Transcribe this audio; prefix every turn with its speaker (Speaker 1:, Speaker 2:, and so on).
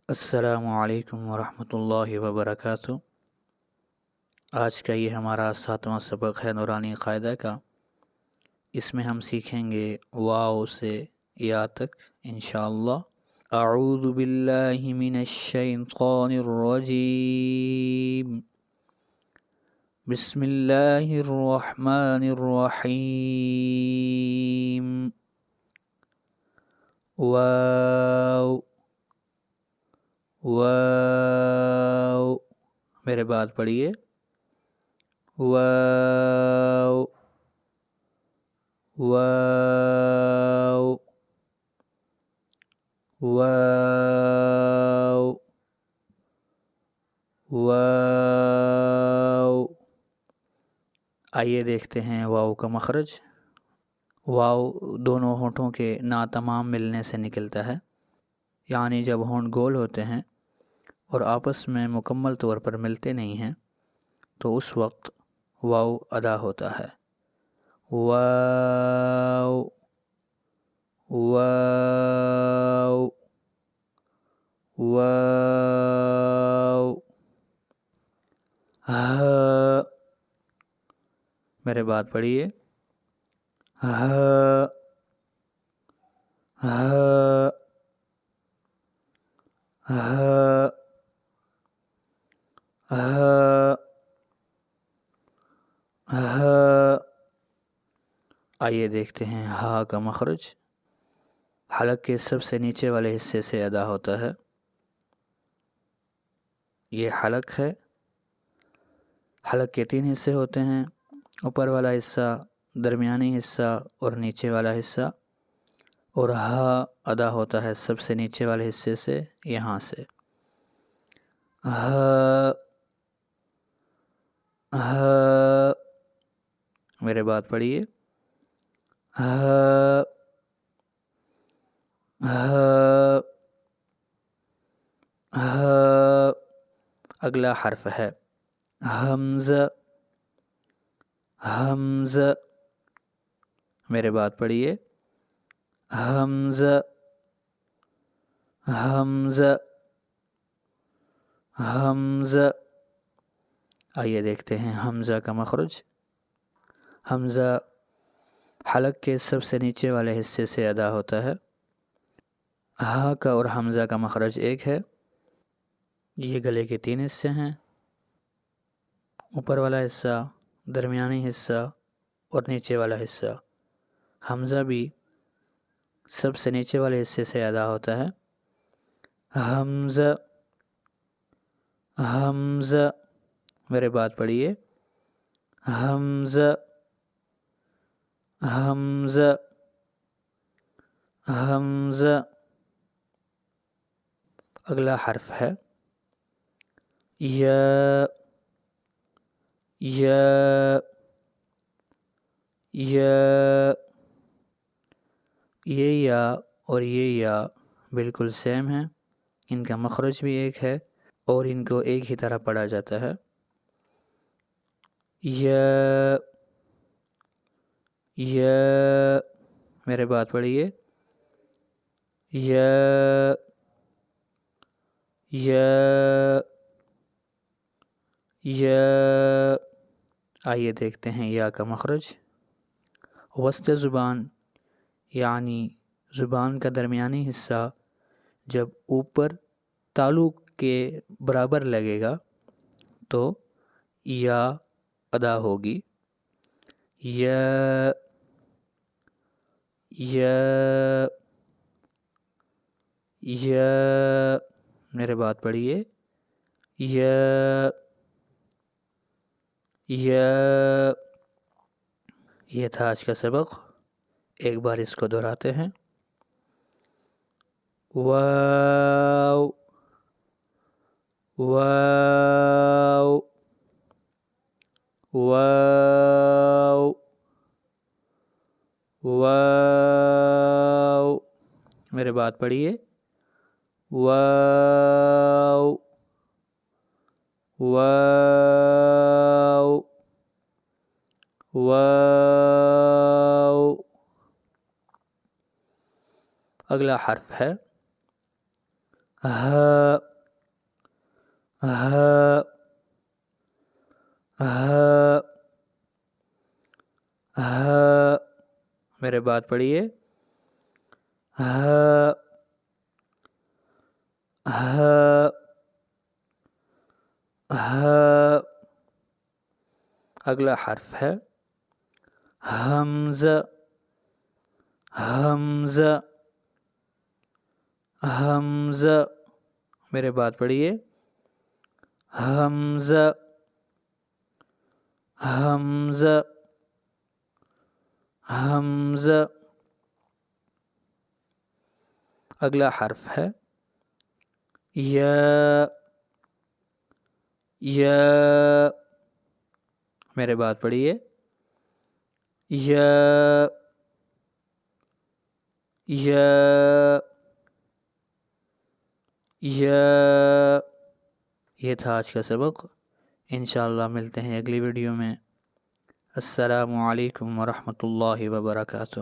Speaker 1: السلام علیکم ورحمۃ اللہ وبرکاتہ۔ آج کا یہ ہمارا 7واں سبق ہے نورانی قاعدہ کا۔ اس میں ہم سیکھیں گے واو سے یا تک انشاءاللہ۔ اعوذ باللہ من الشیطان الرجیم، بسم اللہ الرحمن الرحیم۔ واو واو، میرے بات پڑھیے۔ واو واو واو واو۔ آئیے دیکھتے ہیں واو کا مخرج۔ واو دونوں ہونٹوں کے ناتمام ملنے سے نکلتا ہے، یعنی جب ہونٹ گول ہوتے ہیں اور آپس میں مکمل طور پر ملتے نہیں ہیں تو اس وقت واو ادا ہوتا ہے۔ واو واو واو۔ ہا، میرے بات پڑھیے۔ ہا ہا ہا ہا ہا۔ آئیے دیکھتے ہیں ہا کا مخرج۔ حلق کے سب سے نیچے والے حصے سے ادا ہوتا ہے۔ یہ حلق ہے۔ حلق کے 3 حصے ہوتے ہیں، اوپر والا حصہ، درمیانی حصہ اور نیچے والا حصہ، اور ہا ادا ہوتا ہے سب سے نیچے والے حصے سے، یہاں سے۔ ہا ہا، میرے بات پڑھیے۔ ہا ہا ہا۔ اگلا حرف ہے حمزہ۔ حمزہ، میرے بات پڑھیے۔ حمزہ حمزہ حمزہ۔ آئیے دیکھتے ہیں حمزہ کا مخرج۔ حمزہ حلق کے سب سے نیچے والے حصے سے ادا ہوتا ہے۔ ہا کا اور حمزہ کا مخرج ایک ہے۔ یہ گلے کے 3 حصے ہیں، اوپر والا حصہ، درمیانی حصہ اور نیچے والا حصہ۔ حمزہ بھی سب سے نیچے والے حصے سے ادا ہوتا ہے۔ حمزہ حمزہ، میرے بات پڑھیے۔ حمزہ حمزہ حمزہ۔ اگلا حرف ہے یا۔ یا یا۔ یہ یا اور یہ یا بالکل سیم ہیں، ان کا مخرج بھی ایک ہے اور ان کو ایک ہی طرح پڑھا جاتا ہے۔ یا یا، میرے بات پڑھیے۔ یا یا یا۔ آئیے دیکھتے ہیں یا کا مخرج۔ وسط زبان یعنی زبان کا درمیانی حصہ جب اوپر تالو کے برابر لگے گا تو یا ادا ہوگی۔ یا یا یا، میرے بات پڑھیے۔ یا یا۔ یہ تھا آج کا سبق، ایک بار اس کو دہراتے ہیں۔ واو واو واو واو، میرے بات پڑھیے۔ واو واو واو۔ اگلا حرف ہے ہ ہ ہ ہ میرے بات پڑھیے. ہ ہ ہ اگلا حرف ہے حمزہ. حمزہ حمزہ میرے بات پڑھیے. حمزہ حمزہ حمزہ. اگلا حرف ہے یا. یا میرے بات پڑھیے. یا یا یا. یہ تھا آج کا سبق. انشاءاللہ ملتے ہیں اگلی ویڈیو میں. السلام علیکم ورحمۃ اللہ وبرکاتہ.